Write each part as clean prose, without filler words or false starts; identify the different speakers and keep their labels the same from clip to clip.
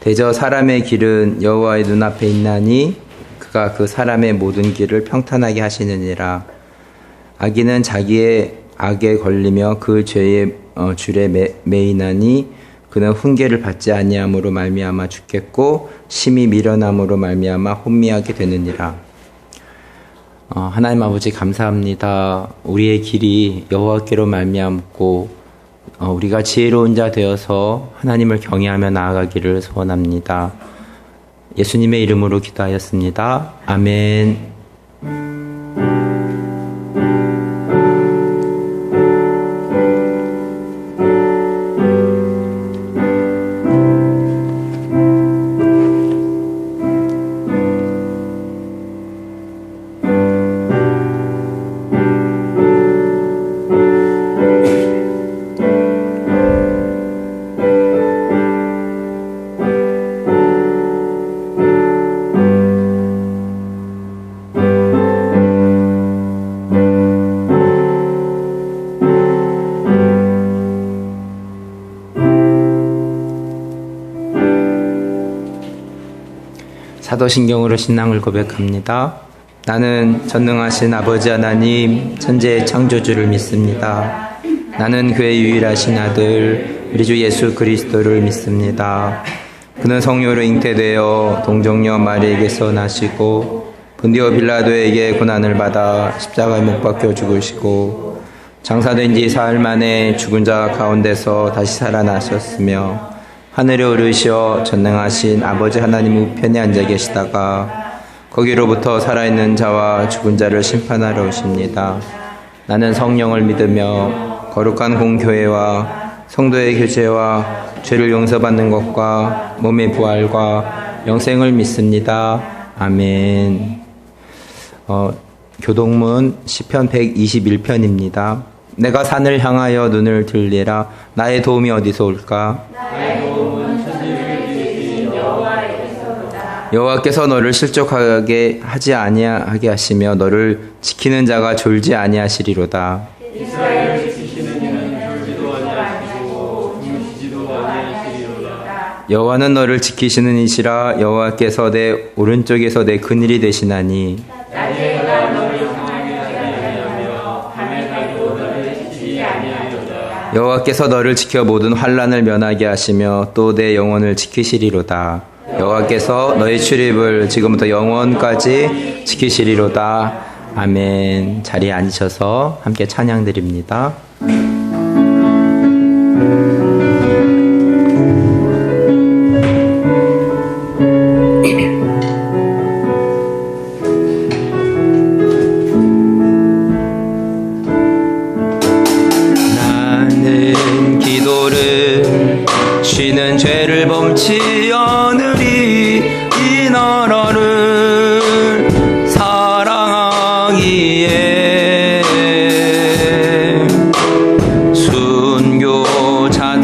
Speaker 1: 대저 사람의 길은 여호와의 눈앞에 있나니 그가 그 사람의 모든 길을 평탄하게 하시느니라. 악인은 자기의 악에 걸리며 그 죄의 줄에 매이나니 그는 훈계를 받지 아니함으로 말미암아 죽겠고 심히 미련함으로 말미암아 혼미하게 되느니라. 하나님 아버지 감사합니다. 우리의 길이 여호와께로 말미암고 우리가 지혜로운 자 되어서 하나님을 경외하며 나아가기를 소원합니다. 예수님의 이름으로 기도하였습니다. 아멘. 사도신경으로 신앙을 고백합니다. 나는 전능하신 아버지 하나님 천지의 창조주를 믿습니다. 나는 그의 유일하신 아들 우리 주 예수 그리스도를 믿습니다. 그는 성령으로 잉태되어 동정녀 마리에게서 나시고 본디오 빌라도에게 고난을 받아 십자가에 못 박혀 죽으시고 장사된 지 사흘 만에 죽은 자 가운데서 다시 살아나셨으며 하늘에 오르시어 전능하신 아버지 하나님 우편에 앉아 계시다가 거기로부터 살아있는 자와 죽은 자를 심판하러 오십니다. 나는 성령을 믿으며 거룩한 공교회와 성도의 교제와 죄를 용서받는 것과 몸의 부활과 영생을 믿습니다. 아멘. 교동문 시편 121편입니다. 내가 산을 향하여 눈을 들리라. 나의 도움이 어디서 올까? 나의 도움은 천지를 지으신 여호와에게서로다. 여호와께서 너를 실족하게 하지 아니하게 하시며 너를 지키는 자가 졸지 아니하시리로다. 이스라엘을 지키시는 이는 졸지도 아니하시고 주무시지도 아니하시리로다. 여호와는 너를 지키시는 이시라. 여호와께서 내 오른쪽에서 내 그늘이 되시나니 낮에가 너를 여호와께서 너를 지켜 모든 환난을 면하게 하시며 또 내 영혼을 지키시리로다. 여호와께서 너의 출입을 지금부터 영원까지 지키시리로다. 아멘. 자리에 앉으셔서 함께 찬양드립니다. 쉬는 죄를 범치 않으리. 이 나라를 사랑하기에 순교자들의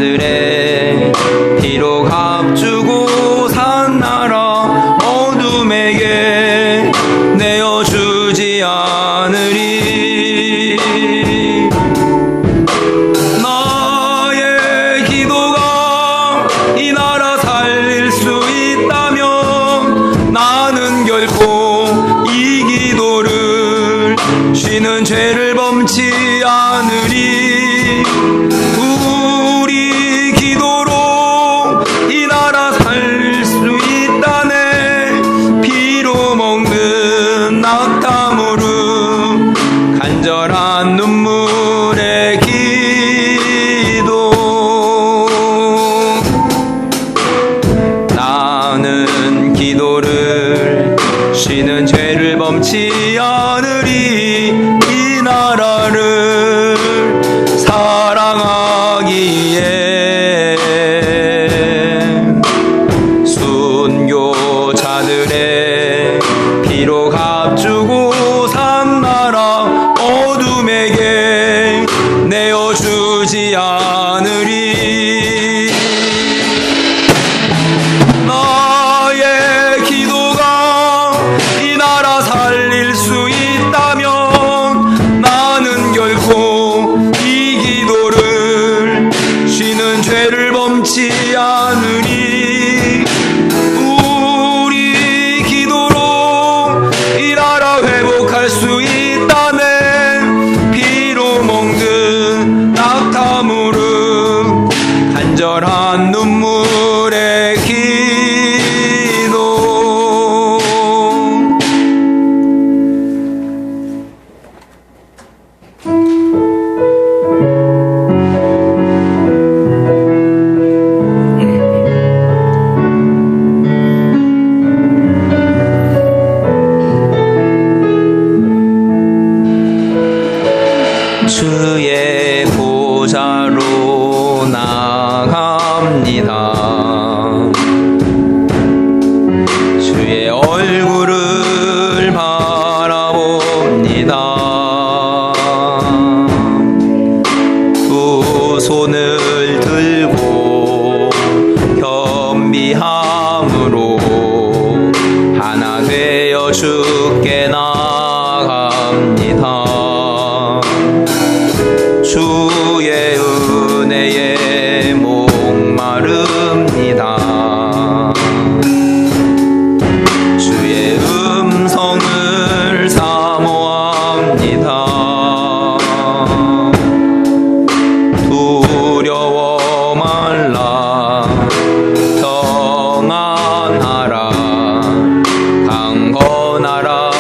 Speaker 1: 피로 값주고 산 나라 어둠에게 내어주지 않으리. 쉬는 죄를 범치 않으리. 우리 기도로 이 나라 살릴 수 있다네. 피로 먹는 낙타무릎 간절한 눈물의 기도. 나는 기도를 쉬는 죄를 범치 않으리. 이 나라를 사랑하기에 순교자들의 피로 값주고 산 나라 어둠에게 내어주지 않으리. 나의 기도가 이 나라 살릴 수 겸비함으로 하나 되어 주께 나아갑니다. 주의 은혜에 목마릅니다. 주의 음성을 사모합니다. 두려워 말라 평안하라 강건하라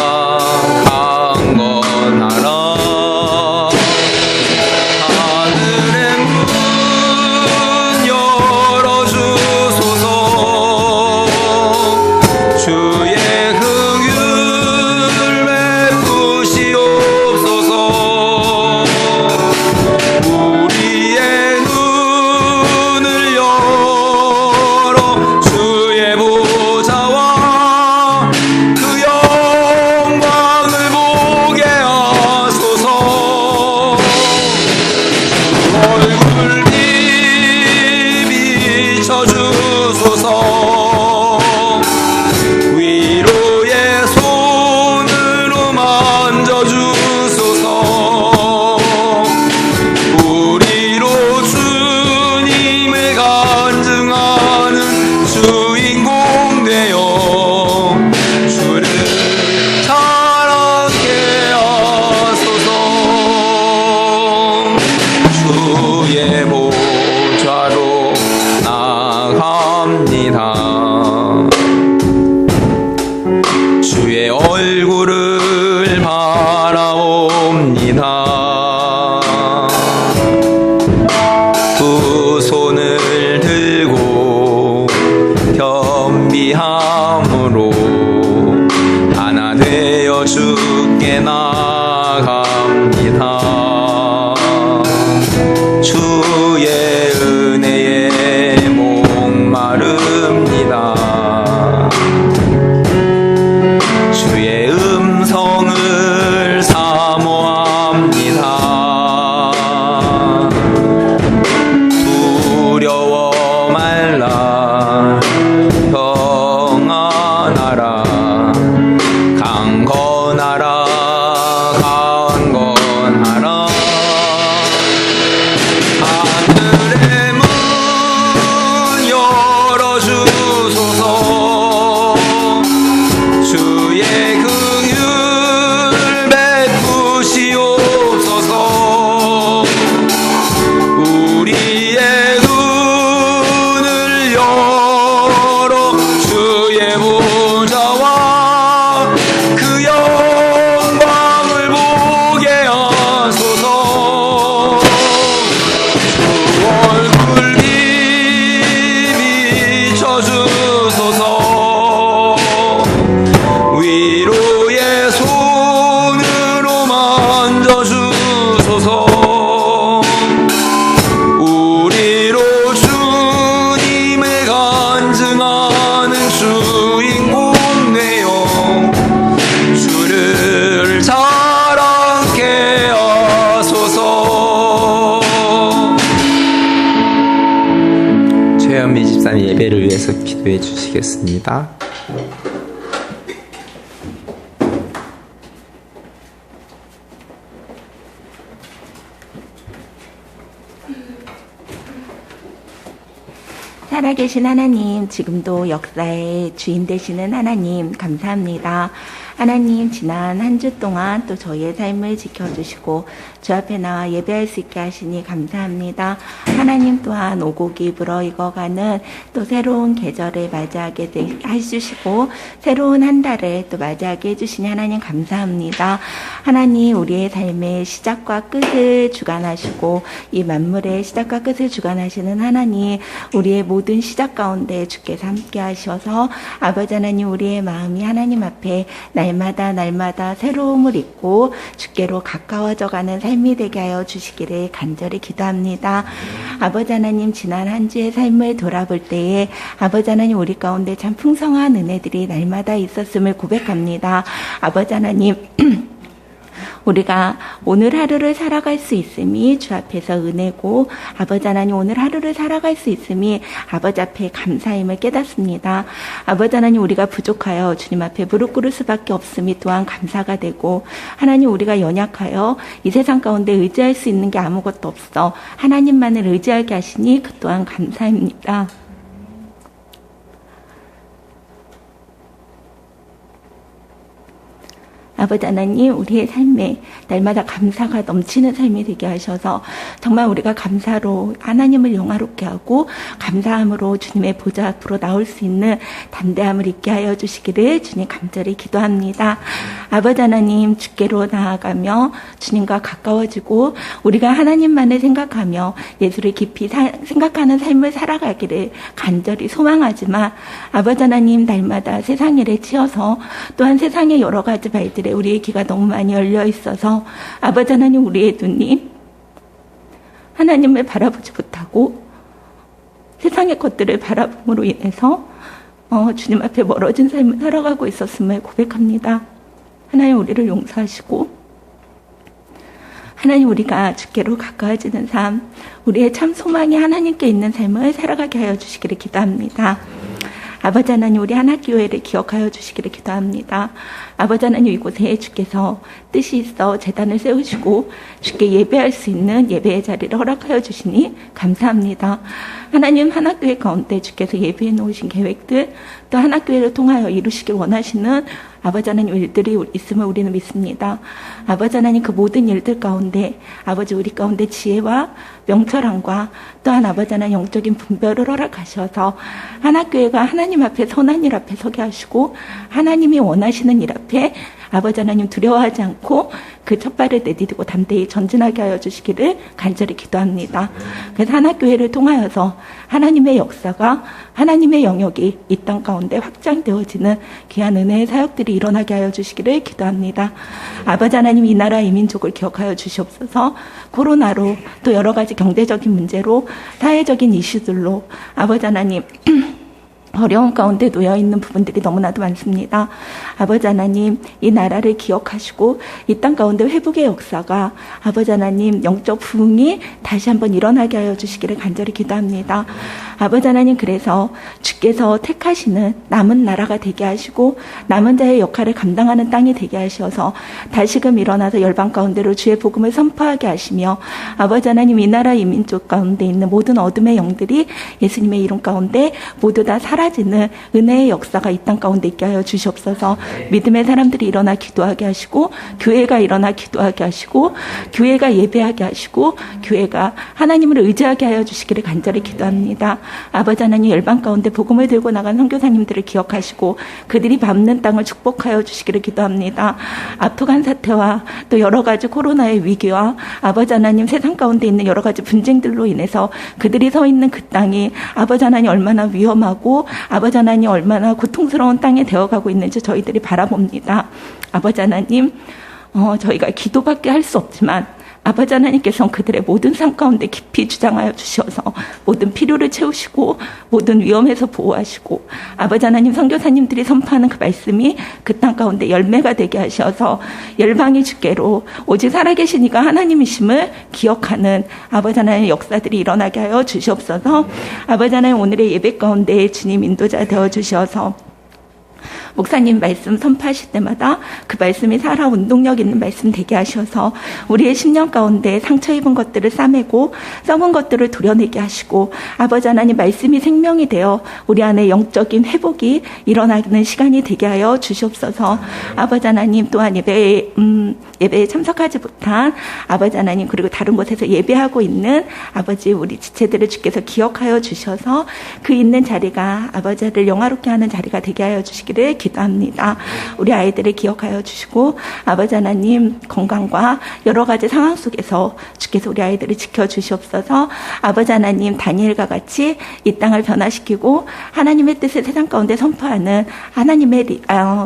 Speaker 1: 강건하라. 하늘의 문 열어주소서. 주의 긍휼 베푸시옵소서. 우리의 눈을 열어 주의 보좌와 그 영광을 보게 하소서. 얼굴 비춰주소서. 위로의 손으로 만져주소서. 우리로 주님을 간증하는 주인공 되어 주를 자랑케 하소서. 주의 보좌로 나아갑니다. 주의 얼굴을 바라옵니다. 두 손을 들고 겸비함으로 하나 되어 주께 나아갑니다. 주의 은혜에 목마릅니다. 주의 음성을 사모합니다. 두려워 말라 평안하라 강건하라 강건하라. 하늘의 문 열어주소서. 주의 긍휼 베푸시옵소서. 우리의 눈을 열어 주의 보좌와 그 영광을 보게 하소서. 주 얼굴 비춰주소서. 위로의 손으로 만져주소서. 우리로 주님을 간증하는 주인공 되어 주를 자랑케 하소서. 최현미 집사님 예배를 위해서 기도해 주시겠습니다.
Speaker 2: 살아계신 하나님, 지금도 역사의 주인 되시는 하나님, 감사합니다. 하나님, 지난 한 주 동안 또 저희의 삶을 지켜주시고 주 앞에 나와 예배할 수 있게 하시니 감사합니다. 하나님 또한 오곡이 불어익어가는 또 새로운 계절을 맞이하게 해주시고 새로운 한 달을 또 맞이하게 해주시니 하나님 감사합니다. 하나님, 우리의 삶의 시작과 끝을 주관하시고 이 만물의 시작과 끝을 주관하시는 하나님, 우리의 모든 시작 가운데 주께서 함께 하셔서 아버지 하나님, 우리의 마음이 하나님 앞에 날마다 새로움을 입고 주께로 가까워져가는 삶이 되게 하여 주시기를 간절히 기도합니다. 아버지 하나님, 지난 한 주의 삶을 돌아볼 때에 아버지 하나님, 우리 가운데 참 풍성한 은혜들이 날마다 있었음을 고백합니다. 아버지 하나님, 우리가 오늘 하루를 살아갈 수 있음이 주 앞에서 은혜고 아버지 하나님 오늘 하루를 살아갈 수 있음이 아버지 앞에 감사임을 깨닫습니다. 아버지 하나님 우리가 부족하여 주님 앞에 무릎 꿇을 수밖에 없음이 또한 감사가 되고 하나님 우리가 연약하여 이 세상 가운데 의지할 수 있는 게 아무것도 없어 하나님만을 의지하게 하시니 그 또한 감사입니다. 아버지 하나님 우리의 삶에 날마다 감사가 넘치는 삶이 되게 하셔서 정말 우리가 감사로 하나님을 영화롭게 하고 감사함으로 주님의 보좌 앞으로 나올 수 있는 담대함을 있게 하여 주시기를 주님 간절히 기도합니다. 아버지 하나님 주께로 나아가며 주님과 가까워지고 우리가 하나님만을 생각하며 예수를 깊이 생각하는 삶을 살아가기를 간절히 소망하지만 아버지 하나님 날마다 세상 일에 치여서 또한 세상의 여러 가지 말들에 우리의 귀가 너무 많이 열려 있어서 아버지 하나님 우리의 눈이 하나님을 바라보지 못하고 세상의 것들을 바라봄으로 인해서 주님 앞에 멀어진 삶을 살아가고 있었음을 고백합니다. 하나님 우리를 용서하시고 하나님 우리가 주께로 가까워지는 삶 우리의 참 소망이 하나님께 있는 삶을 살아가게 하여 주시기를 기도합니다. 아버지 하나님 우리 하나교회를 기억하여 주시기를 기도합니다. 아버지 하나님 이곳에 주께서 뜻이 있어 제단을 세우시고 주께 예배할 수 있는 예배의 자리를 허락하여 주시니 감사합니다. 하나님 하나교회 가운데 주께서 예배해 놓으신 계획들 또 하나교회를 통하여 이루시길 원하시는 아버지 하나님 일들이 있음을 우리는 믿습니다. 아버지 하나님 그 모든 일들 가운데 아버지 우리 가운데 지혜와 명철함과 또한 아버지 하나님 영적인 분별을 허락하셔서 하나교회가 하나님 앞에 선한 일 앞에 서게 하시고 하나님이 원하시는 일 앞에 아버지 하나님 두려워하지 않고 그 첫발을 내디디고 담대히 전진하게 하여 주시기를 간절히 기도합니다. 그래서 하나교회를 통하여서 하나님의 역사가 하나님의 영역이 이 땅 가운데 확장되어지는 귀한 은혜의 사역들이 일어나게 하여 주시기를 기도합니다. 아버지 하나님 이 나라 이 민족을 기억하여 주시옵소서. 코로나로 또 여러 가지 경제적인 문제로 사회적인 이슈들로 아버지 하나님 어려운 가운데 놓여있는 부분들이 너무나도 많습니다. 아버지 하나님 이 나라를 기억하시고 이 땅 가운데 회복의 역사가 아버지 하나님 영적 부흥이 다시 한번 일어나게 하여 주시기를 간절히 기도합니다. 아버지 하나님 그래서 주께서 택하시는 남은 나라가 되게 하시고 남은 자의 역할을 감당하는 땅이 되게 하셔서 다시금 일어나서 열방 가운데로 주의 복음을 선포하게 하시며 아버지 하나님 이 나라 이 민족 가운데 있는 모든 어둠의 영들이 예수님의 이름 가운데 모두 다 사라지는 은혜의 역사가 이 땅 가운데 있게 하여 주시옵소서. 믿음의 사람들이 일어나 기도하게 하시고 교회가 일어나 기도하게 하시고 교회가 예배하게 하시고 교회가 하나님을 의지하게 하여 주시기를 간절히 기도합니다. 아버지 하나님 열방 가운데 복음을 들고 나간 선교사님들을 기억하시고 그들이 밟는 땅을 축복하여 주시기를 기도합니다. 아프간 사태와 또 여러 가지 코로나의 위기와 아버지 하나님 세상 가운데 있는 여러 가지 분쟁들로 인해서 그들이 서 있는 그 땅이 아버지 하나님 얼마나 위험하고 아버지 하나님 얼마나 고통스러운 땅이 되어가고 있는지 저희들이 바라봅니다. 아버지 하나님 저희가 기도밖에 할 수 없지만 아버지 하나님께서는 그들의 모든 삶 가운데 깊이 주장하여 주셔서 모든 필요를 채우시고 모든 위험에서 보호하시고 아버지 하나님 선교사님들이 선포하는 그 말씀이 그 땅 가운데 열매가 되게 하셔서 열방이 주께로 오직 살아계신 이가 하나님이심을 기억하는 아버지 하나님의 역사들이 일어나게 하여 주시옵소서. 아버지 하나님 오늘의 예배 가운데 주님 인도자 되어 주셔서 목사님 말씀 선포하실 때마다 그 말씀이 살아 운동력 있는 말씀 되게 하셔서 우리의 심령 가운데 상처 입은 것들을 싸매고 썩은 것들을 도려내게 하시고 아버지 하나님 말씀이 생명이 되어 우리 안에 영적인 회복이 일어나는 시간이 되게 하여 주시옵소서. 아버지 하나님 또한 예배에 참석하지 못한 아버지 하나님 그리고 다른 곳에서 예배하고 있는 아버지 우리 지체들을 주께서 기억하여 주셔서 그 있는 자리가 아버지를 영화롭게 하는 자리가 되게 하여 주시기를 기도합니다. 우리 아이들을 기억하여 주시고 아버지 하나님 건강과 여러 가지 상황 속에서 주께서 우리 아이들을 지켜주시옵소서. 아버지 하나님 다니엘과 같이 이 땅을 변화시키고 하나님의 뜻을 세상 가운데 선포하는 하나님의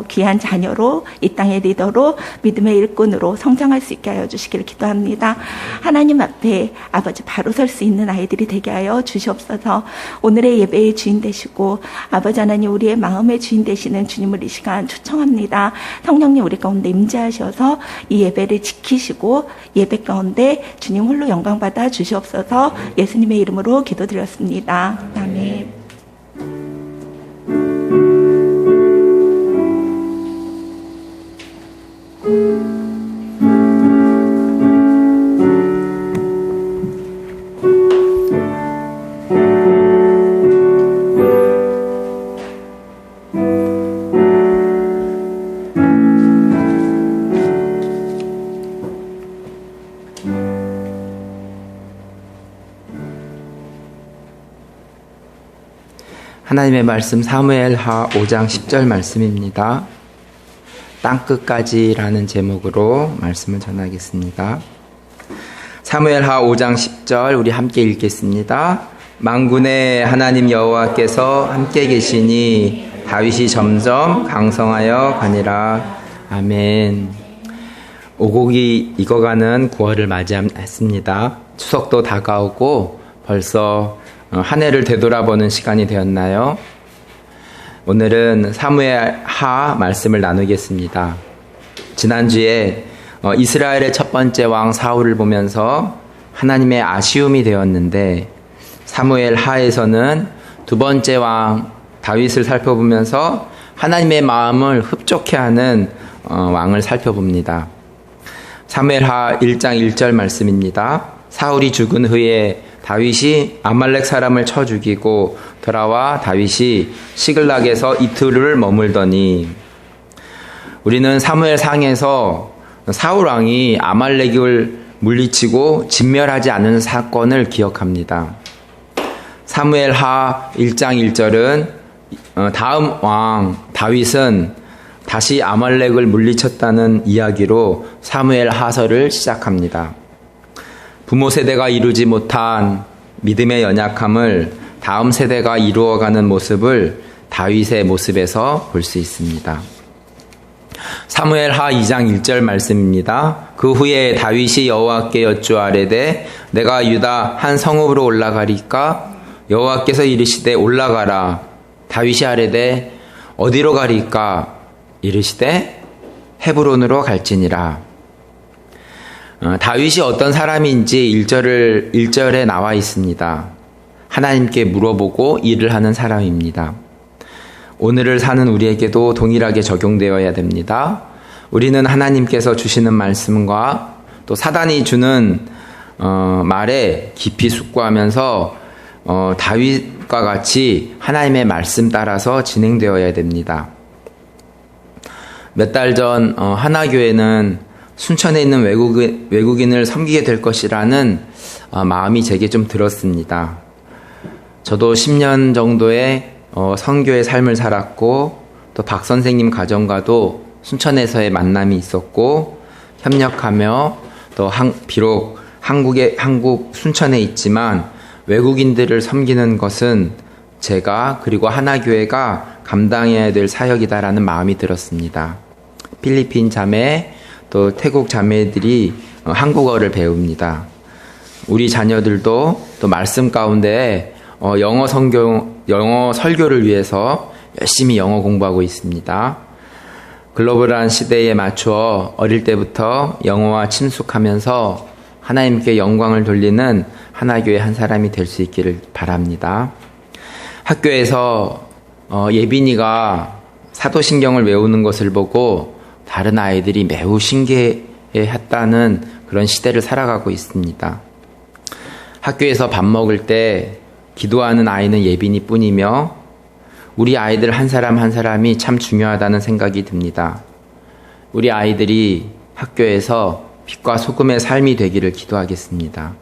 Speaker 2: 귀한 자녀로 이 땅의 리더로 믿음의 일꾼으로 성장할 수 있게 하여 주시기를 기도합니다. 하나님 앞에 아버지 바로 설 수 있는 아이들이 되게 하여 주시옵소서. 오늘의 예배의 주인 되시고 아버지 하나님 우리의 마음의 주인 되시는 있는 주님을 이 시간 초청합니다. 성령님 우리 가운데 임재하셔서 이 예배를 지키시고 예배 가운데 주님 홀로 영광 받아 주시옵소서. 예수님의 이름으로 기도드렸습니다. 아멘.
Speaker 1: 하나님의 말씀 사무엘하 5장 10절 말씀입니다. 땅끝까지라는 제목으로 말씀을 전하겠습니다. 사무엘하 5장 10절 우리 함께 읽겠습니다. 만군의 하나님 여호와께서 함께 계시니 다윗이 점점 강성하여 가니라. 아멘. 오곡이 익어가는 9월을 맞이했습니다. 추석도 다가오고 벌써 한 해를 되돌아보는 시간이 되었나요? 오늘은 사무엘하 말씀을 나누겠습니다. 지난주에 이스라엘의 첫 번째 왕 사울을 보면서 하나님의 아쉬움이 되었는데 사무엘하에서는 두 번째 왕 다윗을 살펴보면서 하나님의 마음을 흡족해 하는 왕을 살펴봅니다. 사무엘하 1장 1절 말씀입니다. 사울이 죽은 후에 다윗이 아말렉 사람을 쳐 죽이고 돌아와 다윗이 시글락에서 이틀을 머물더니, 우리는 사무엘상에서 사울 왕이 아말렉을 물리치고 진멸하지 않은 사건을 기억합니다. 사무엘하 1장 1절은 다음 왕 다윗은 다시 아말렉을 물리쳤다는 이야기로 사무엘하서를 시작합니다. 부모 세대가 이루지 못한 믿음의 연약함을 다음 세대가 이루어가는 모습을 다윗의 모습에서 볼 수 있습니다. 사무엘하 2장 1절 말씀입니다. 그 후에 다윗이 여호와께 여쭈아뢰되 내가 유다 한 성읍으로 올라가리까? 여호와께서 이르시되 올라가라. 다윗이 아뢰되 어디로 가리까? 이르시되 헤브론으로 갈지니라. 다윗이 어떤 사람인지 1절에 나와 있습니다. 하나님께 물어보고 일을 하는 사람입니다. 오늘을 사는 우리에게도 동일하게 적용되어야 됩니다. 우리는 하나님께서 주시는 말씀과 또 사단이 주는 말에 깊이 숙고하면서 다윗과 같이 하나님의 말씀 따라서 진행되어야 됩니다. 몇 달 전 하나교회는 순천에 있는 외국인을 섬기게 될 것이라는 마음이 제게 좀 들었습니다. 저도 10년 정도의 선교의 삶을 살았고 또 박 선생님 가정과도 순천에서의 만남이 있었고 협력하며 또 비록 한국 순천에 있지만 외국인들을 섬기는 것은 제가 그리고 하나교회가 감당해야 될 사역이다라는 마음이 들었습니다. 필리핀 자매 또 태국 자매들이 한국어를 배웁니다. 우리 자녀들도 또 말씀 가운데 영어 설교를 위해서 열심히 영어 공부하고 있습니다. 글로벌한 시대에 맞추어 어릴 때부터 영어와 친숙하면서 하나님께 영광을 돌리는 하나교회 한 사람이 될 수 있기를 바랍니다. 학교에서 예빈이가 사도신경을 외우는 것을 보고 다른 아이들이 매우 신기해했다는 그런 시대를 살아가고 있습니다. 학교에서 밥 먹을 때 기도하는 아이는 예빈이 뿐이며 우리 아이들 한 사람 한 사람이 참 중요하다는 생각이 듭니다. 우리 아이들이 학교에서 빛과 소금의 삶이 되기를 기도하겠습니다.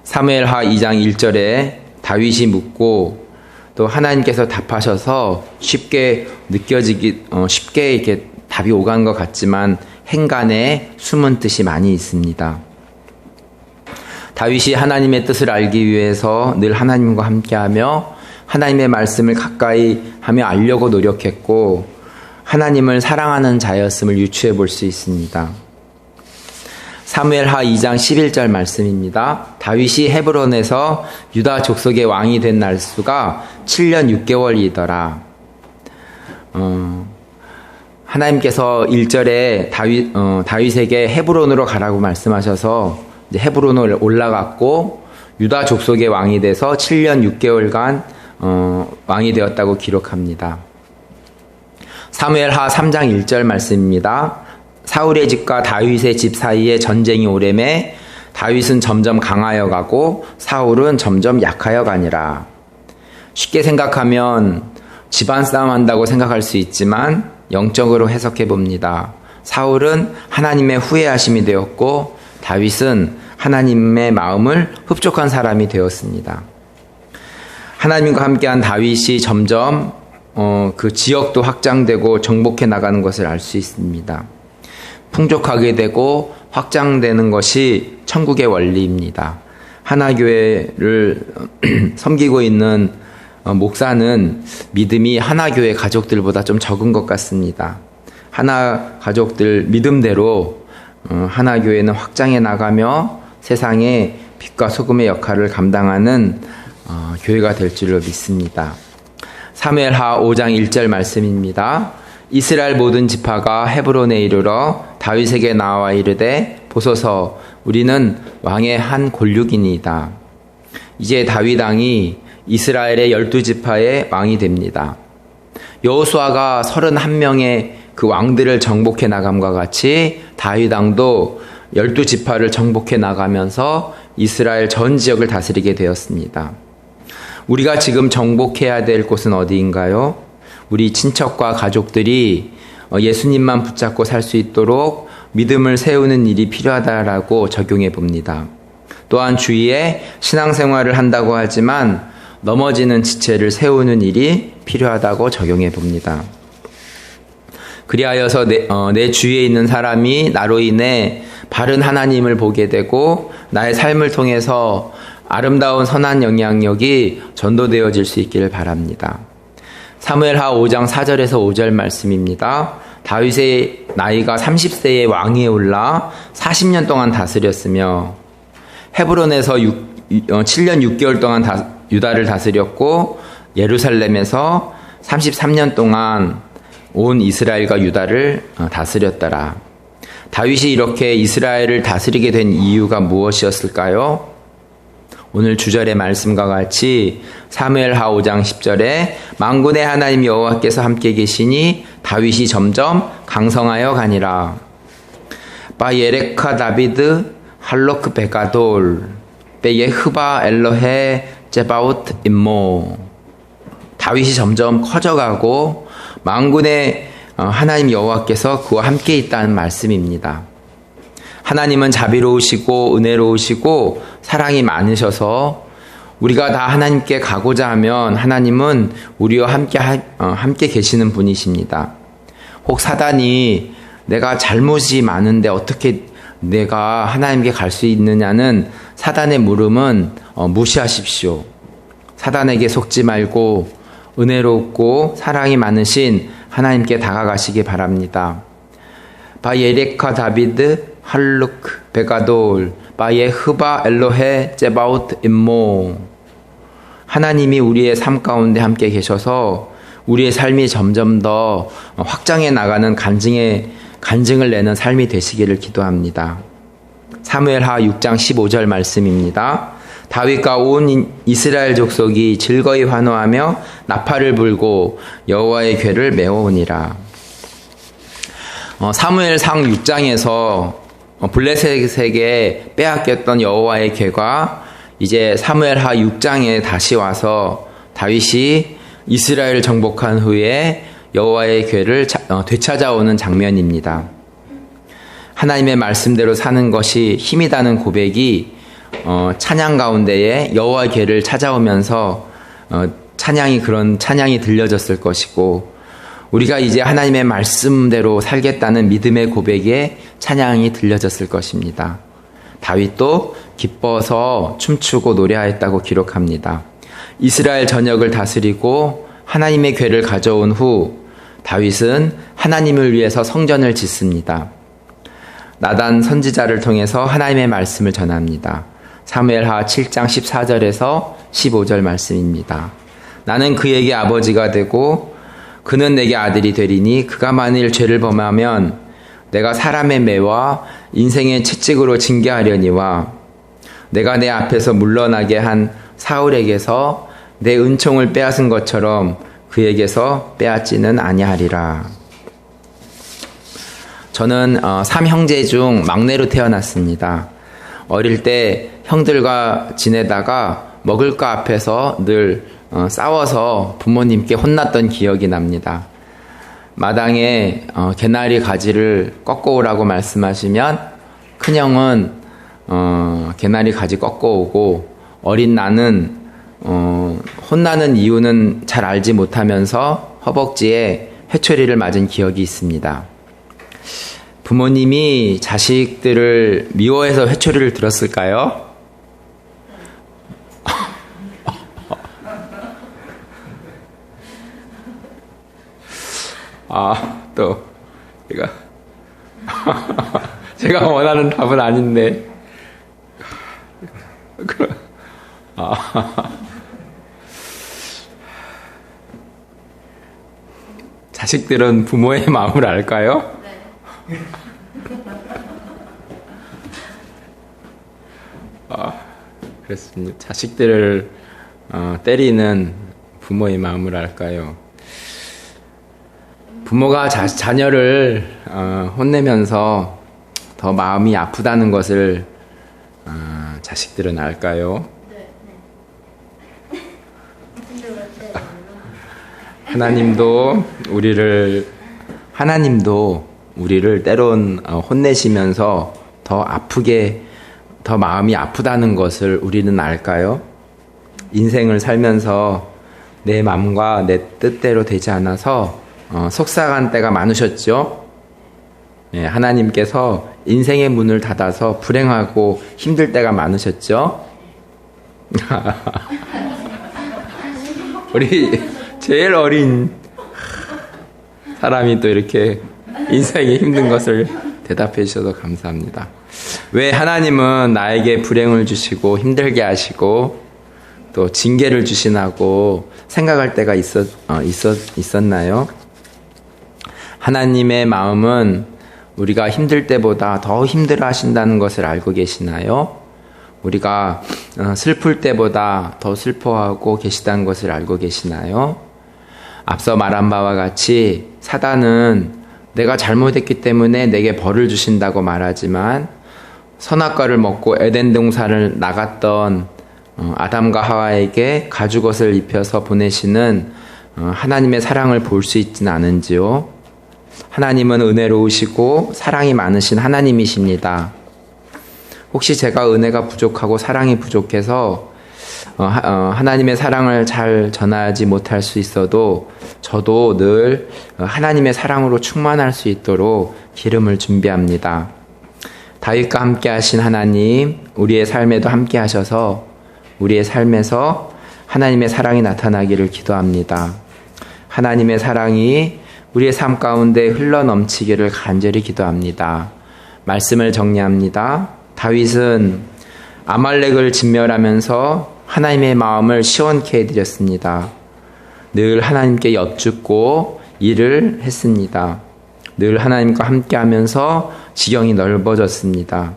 Speaker 1: 사무엘하 2장 1절에 다윗이 묻고 또 하나님께서 답하셔서 쉽게 이렇게 답이 오간 것 같지만 행간에 숨은 뜻이 많이 있습니다. 다윗이 하나님의 뜻을 알기 위해서 늘 하나님과 함께하며 하나님의 말씀을 가까이 하며 알려고 노력했고 하나님을 사랑하는 자였음을 유추해 볼 수 있습니다. 사무엘하 2장 11절 말씀입니다. 다윗이 헤브론에서 유다 족속의 왕이 된 날수가 7년 6개월이더라. 하나님께서 1절에 다윗에게 헤브론으로 가라고 말씀하셔서 이제 헤브론을 올라갔고 유다 족속의 왕이 돼서 7년 6개월간 왕이 되었다고 기록합니다. 사무엘하 3장 1절 말씀입니다. 사울의 집과 다윗의 집 사이에 전쟁이 오래매 다윗은 점점 강하여 가고 사울은 점점 약하여 가니라. 쉽게 생각하면 집안 싸움 한다고 생각할 수 있지만 영적으로 해석해 봅니다. 사울은 하나님의 후회하심이 되었고 다윗은 하나님의 마음을 흡족한 사람이 되었습니다. 하나님과 함께한 다윗이 점점 그 지역도 확장되고 정복해 나가는 것을 알 수 있습니다. 풍족하게 되고 확장되는 것이 천국의 원리입니다. 하나교회를 섬기고 있는 목사는 믿음이 하나교회 가족들보다 좀 적은 것 같습니다. 하나 가족들 믿음대로 하나교회는 확장해 나가며 세상에 빛과 소금의 역할을 감당하는 교회가 될 줄로 믿습니다. 사무엘하 5장 1절 말씀입니다. 이스라엘 모든 지파가 헤브론에 이르러 다윗에게 나와 이르되 보소서 우리는 왕의 한 골육이니이다. 이제 다윗 왕이 이스라엘의 12지파의 왕이 됩니다. 여호수아가 31명의 그 왕들을 정복해 나감과 같이 다윗 왕도 12지파를 정복해 나가면서 이스라엘 전 지역을 다스리게 되었습니다. 우리가 지금 정복해야 될 곳은 어디인가요? 우리 친척과 가족들이 예수님만 붙잡고 살 수 있도록 믿음을 세우는 일이 필요하다라고 적용해 봅니다. 또한 주위에 신앙생활을 한다고 하지만 넘어지는 지체를 세우는 일이 필요하다고 적용해 봅니다. 그리하여서 내 주위에 있는 사람이 나로 인해 바른 하나님을 보게 되고 나의 삶을 통해서 아름다운 선한 영향력이 전도되어질 수 있기를 바랍니다. 사무엘하 5장 4절에서 5절 말씀입니다. 다윗의 나이가 30세에 왕위에 올라 40년 동안 다스렸으며 헤브론에서 7년 6개월 동안 유다를 다스렸고 예루살렘에서 33년 동안 온 이스라엘과 유다를 다스렸더라. 다윗이 이렇게 이스라엘을 다스리게 된 이유가 무엇이었을까요? 오늘 주절의 말씀과 같이 사무엘하 5장 10절에 만군의 하나님 여호와께서 함께 계시니 다윗이 점점 강성하여 가니라. 바예레카 다비드 할로크 베가돌 베예흐바 엘로헤 제바웃 임모. 다윗이 점점 커져가고 만군의 하나님 여호와께서 그와 함께 있다는 말씀입니다. 하나님은 자비로우시고 은혜로우시고 사랑이 많으셔서 우리가 다 하나님께 가고자 하면 하나님은 우리와 함께 계시는 분이십니다. 혹 사단이 내가 잘못이 많은데 어떻게 내가 하나님께 갈 수 있느냐는 사단의 물음은 무시하십시오. 사단에게 속지 말고 은혜롭고 사랑이 많으신 하나님께 다가가시기 바랍니다. 바예레카 다비드 할루크 베가돌 바예흐바 엘로헤 제바웃 임모. 하나님이 우리의 삶 가운데 함께 계셔서 우리의 삶이 점점 더 확장해 나가는 간증을 내는 삶이 되시기를 기도합니다. 사무엘하 6장 15절 말씀입니다. 다윗과 온 이스라엘 족속이 즐거이 환호하며 나팔을 불고 여호와의 궤를 메어오니라. 사무엘상 6장에서 블레셋에게 빼앗겼던 여호와의 궤가 이제 사무엘하 6장에 다시 와서 다윗이 이스라엘을 정복한 후에 여호와의 궤를 되찾아오는 장면입니다. 하나님의 말씀대로 사는 것이 힘이다는 고백이 찬양 가운데에 여호와의 궤를 찾아오면서 그런 찬양이 들려졌을 것이고 우리가 이제 하나님의 말씀대로 살겠다는 믿음의 고백에 찬양이 들려졌을 것입니다. 다윗도 기뻐서 춤추고 노래하였다고 기록합니다. 이스라엘 전역을 다스리고 하나님의 궤를 가져온 후 다윗은 하나님을 위해서 성전을 짓습니다. 나단 선지자를 통해서 하나님의 말씀을 전합니다. 사무엘하 7장 14절에서 15절 말씀입니다. 나는 그에게 아버지가 되고 그는 내게 아들이 되리니 그가 만일 죄를 범하면 내가 사람의 매와 인생의 채찍으로 징계하려니와 내가 내 앞에서 물러나게 한 사울에게서 내 은총을 빼앗은 것처럼 그에게서 빼앗지는 아니하리라. 저는 3형제 중 막내로 태어났습니다. 어릴 때 형들과 지내다가 먹을 거 앞에서 늘 싸워서 부모님께 혼났던 기억이 납니다. 마당에 개나리 가지를 꺾어오라고 말씀하시면 큰형은 개나리 가지 꺾어오고 어린 나는 혼나는 이유는 잘 알지 못하면서 허벅지에 회초리를 맞은 기억이 있습니다. 부모님이 자식들을 미워해서 회초리를 들었을까요? 또 제가 원하는 답은 아닌데 자식들은 부모의 마음을 알까요? 네. 그렇습니다. 자식들을 때리는 부모의 마음을 알까요? 부모가 자녀를 혼내면서 더 마음이 아프다는 것을 자식들은 알까요? 하나님도 우리를 때론 혼내시면서 더 마음이 아프다는 것을 우리는 알까요? 인생을 살면서 내 마음과 내 뜻대로 되지 않아서 속상한 때가 많으셨죠? 네, 하나님께서 인생의 문을 닫아서 불행하고 힘들 때가 많으셨죠? 우리 제일 어린 사람이 또 이렇게 인생에 힘든 것을 대답해 주셔서 감사합니다. 왜 하나님은 나에게 불행을 주시고 힘들게 하시고 또 징계를 주시나고 생각할 때가 있었나요? 하나님의 마음은 우리가 힘들 때보다 더 힘들어 하신다는 것을 알고 계시나요? 우리가 슬플 때보다 더 슬퍼하고 계시다는 것을 알고 계시나요? 앞서 말한 바와 같이 사단은 내가 잘못했기 때문에 내게 벌을 주신다고 말하지만 선악과를 먹고 에덴 동산을 나갔던 아담과 하와에게 가죽옷을 입혀서 보내시는 하나님의 사랑을 볼 수 있지는 않은지요? 하나님은 은혜로우시고 사랑이 많으신 하나님이십니다. 혹시 제가 은혜가 부족하고 사랑이 부족해서 하나님의 사랑을 잘 전하지 못할 수 있어도 저도 늘 하나님의 사랑으로 충만할 수 있도록 기름을 준비합니다. 다윗과 함께 하신 하나님, 우리의 삶에도 함께 하셔서 우리의 삶에서 하나님의 사랑이 나타나기를 기도합니다. 하나님의 사랑이 우리의 삶 가운데 흘러넘치기를 간절히 기도합니다. 말씀을 정리합니다. 다윗은 아말렉을 진멸하면서 하나님의 마음을 시원케 해드렸습니다. 늘 하나님께 여쭙고 일을 했습니다. 늘 하나님과 함께하면서 지경이 넓어졌습니다.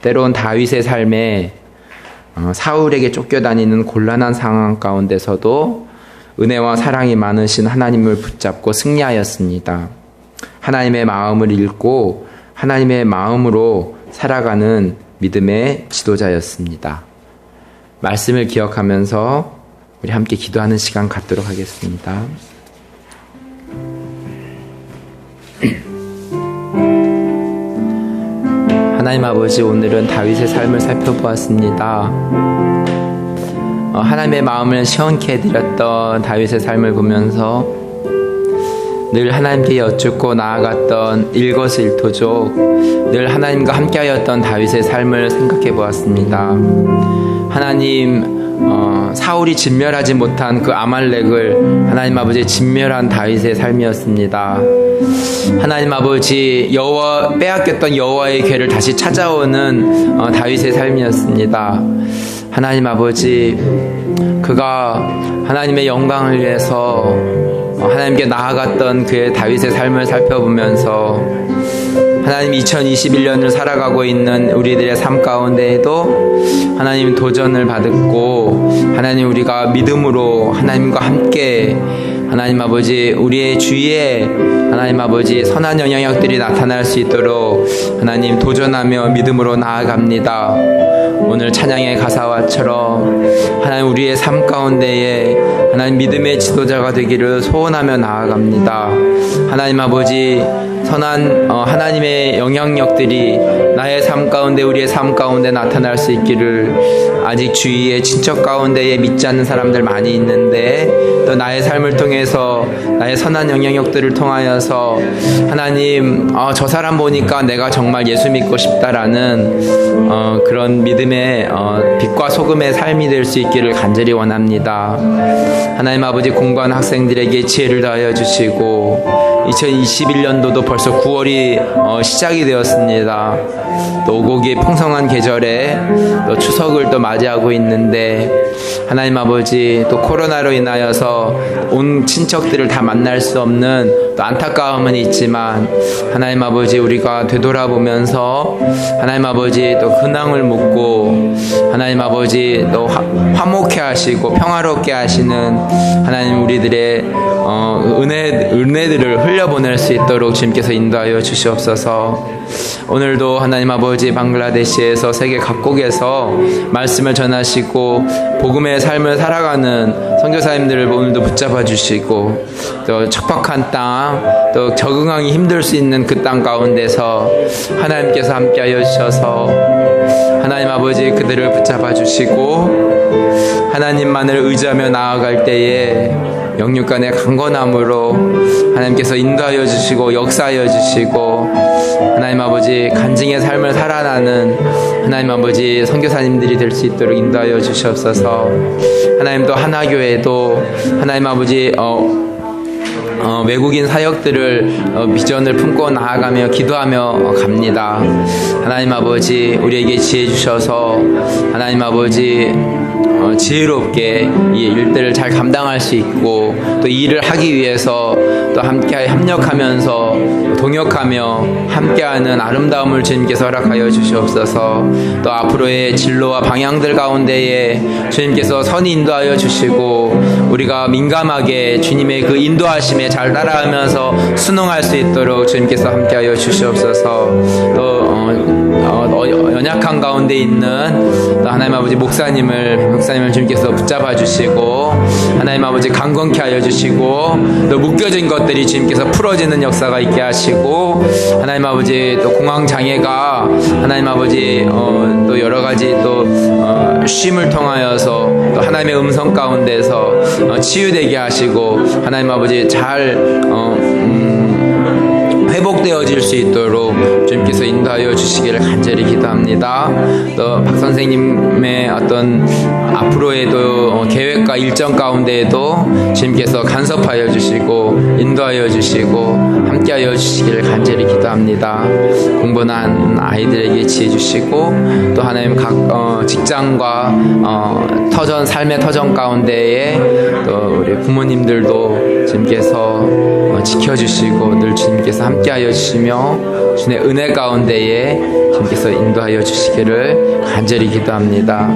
Speaker 1: 때론 다윗의 삶에 사울에게 쫓겨다니는 곤란한 상황 가운데서도 은혜와 사랑이 많으신 하나님을 붙잡고 승리하였습니다. 하나님의 마음을 읽고 하나님의 마음으로 살아가는 믿음의 지도자였습니다. 말씀을 기억하면서 우리 함께 기도하는 시간 갖도록 하겠습니다. 하나님 아버지, 오늘은 다윗의 삶을 살펴보았습니다. 하나님의 마음을 시원케 해드렸던 다윗의 삶을 보면서 늘 하나님께 여쭙고 나아갔던 일거수일투족, 늘 하나님과 함께하였던 다윗의 삶을 생각해 보았습니다. 하나님, 사울이 진멸하지 못한 그 아말렉을 하나님 아버지 진멸한 다윗의 삶이었습니다. 하나님 아버지, 빼앗겼던 여호와의 궤를 다시 찾아오는 다윗의 삶이었습니다. 하나님 아버지, 그가 하나님의 영광을 위해서 하나님께 나아갔던 그의 다윗의 삶을 살펴보면서 하나님 2021년을 살아가고 있는 우리들의 삶 가운데에도 하나님 도전을 받았고 하나님 우리가 믿음으로 하나님과 함께 하나님 아버지 우리의 주위에 하나님 아버지 선한 영향력들이 나타날 수 있도록 하나님 도전하며 믿음으로 나아갑니다. 오늘 찬양의 가사와처럼 하나님 우리의 삶 가운데에 하나님 믿음의 지도자가 되기를 소원하며 나아갑니다. 하나님 아버지 선한 하나님의 영향력들이 나의 삶 가운데 우리의 삶 가운데 나타날 수 있기를 아직 주위의 친척 가운데에 믿지 않는 사람들 많이 있는데 또 나의 삶을 통해서 나의 선한 영향력들을 통하여서 하나님 저 사람 보니까 내가 정말 예수 믿고 싶다라는 그런 믿음의 빛과 소금의 삶이 될 수 있기를 간절히 원합니다. 하나님 아버지 공부하는 학생들에게 지혜를 더하여 주시고 2021년도도 벌써 9월이 시작이 되었습니다. 또 오고 기 풍성한 계절에 또 추석을 또 맞이하고 있는데 하나님 아버지 또 코로나로 인하여서 온 친척들을 다 만날 수 없는 또 안타까움은 있지만 하나님 아버지 우리가 되돌아보면서 하나님 아버지 또 근황을 묻고 하나님 아버지 또 화목해 하시고 평화롭게 하시는 하나님 우리들의 은혜들을 흘려보낼 수 있도록 주님께서 인도하여 주시옵소서. 오늘도 하나님 아버지 방글라데시에서 세계 각국에서 말씀을 전하시고 복음의 삶을 살아가는 선교사님들을 오늘도 붙잡아 주시고 또 척박한 땅 또 적응하기 힘들 수 있는 그 땅 가운데서 하나님께서 함께하여 주셔서 하나님 아버지 그들을 붙잡아 주시고 하나님만을 의지하며 나아갈 때에 영육간의 강건함으로 하나님께서 인도하여 주시고 역사하여 주시고 하나님 아버지 간증의 삶을 살아나는 하나님 아버지 선교사님들이 될 수 있도록 인도하여 주시옵소서. 하나님 또 하나교회도 하나님 아버지 외국인 사역들을 비전을 품고 나아가며 기도하며 갑니다. 하나님 아버지 우리에게 지혜 주셔서 하나님 아버지 지혜롭게 이 일들을 잘 감당할 수 있고 또 이 일을 하기 위해서 또 함께 협력하면서 동역하며 함께하는 아름다움을 주님께서 허락하여 주시옵소서. 또 앞으로의 진로와 방향들 가운데에 주님께서 선히 인도하여 주시고 우리가 민감하게 주님의 그 인도하심에 잘 따라가면서 순응할 수 있도록 주님께서 함께하여 주시옵소서. 또 연약한 가운데 있는 또 하나님 아버지 목사님을 주님께서 붙잡아 주시고 하나님 아버지 강건케 하여 주시고 또 묶여진 것들이 주님께서 풀어지는 역사가 있게 하시고 하나님 아버지 또 공황 장애가 하나님 아버지 또 여러 가지 또 쉼을 통하여서 또 하나님의 음성 가운데서 치유되게 하시고 하나님 아버지 잘 회복되어질 수 있도록 주님께서 인도하여 주시기를 간절히 기도합니다. 또 박 선생님의 어떤 앞으로에도 계획과 일정 가운데에도 주님께서 간섭하여 주시고 인도하여 주시고 함께하여 주시기를 간절히 기도합니다. 공부한 아이들에게 지혜 주시고 또 하나님 각 직장과 삶의 터전 가운데에 또 우리 부모님들도 주님께서 지켜주시고 늘 주님께서 함께하여 주시며 주님의 은혜 가운데에 주님께서 인도하여 주시기를 간절히 기도합니다.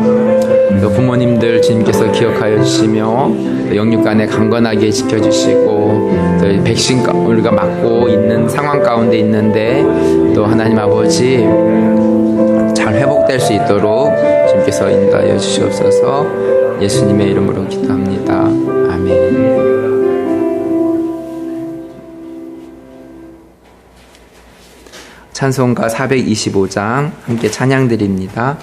Speaker 1: 또 부모님들 주님께서 기억하여 주시며 또 영육간에 강건하게 지켜주시고 또 백신 우리가 맞고 있는 상황 가운데 있는데 또 하나님 아버지 잘 회복될 수 있도록 주님께서 인도하여 주시옵소서. 예수님의 이름으로 기도합니다. 아멘. 찬송가 425장 함께 찬양드립니다.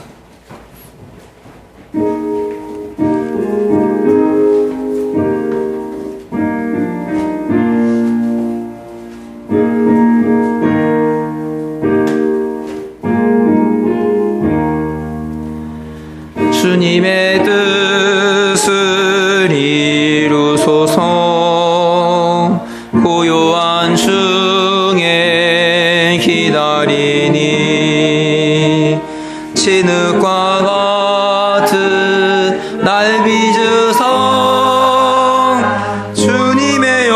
Speaker 1: 주님의 뜻을 이루소서. 고요한 중에 기다리니 진흙과 같은 날 빚으사 주님의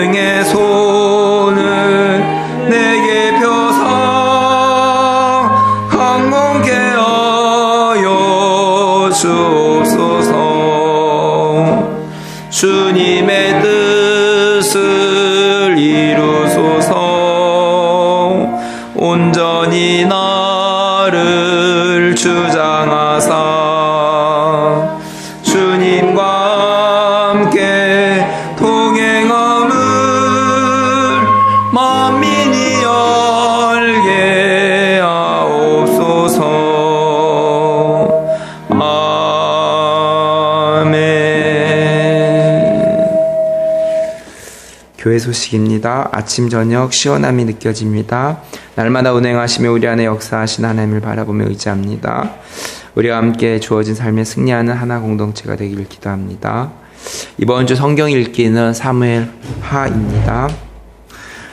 Speaker 1: 성령의 손을 내게 펴서 강건케 하여 주옵소서. 주님의 뜻을 이루소서. 온전히 나를 주장하사 주님과 함께 동행함을 만민이 알게 하옵소서. 아멘. 교회 소식입니다. 아침 저녁 시원함이 느껴집니다. 날마다 운행하시며 우리 안에 역사하신 하나님을 바라보며 의지합니다. 우리와 함께 주어진 삶에 승리하는 하나 공동체가 되기를 기도합니다. 이번 주 성경 읽기는 사무엘 하입니다.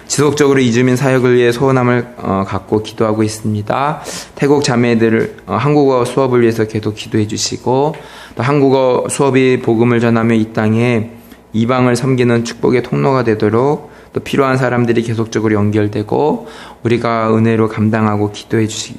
Speaker 1: 지속적으로 이주민 사역을 위해 소원함을 갖고 기도하고 있습니다. 태국 자매들 한국어 수업을 위해서 계속 기도해 주시고, 또 한국어 수업이 복음을 전하며 이 땅에 이방을 섬기는 축복의 통로가 되도록 또 필요한 사람들이 계속적으로 연결되고 우리가 은혜로 감당하고 기도해 주시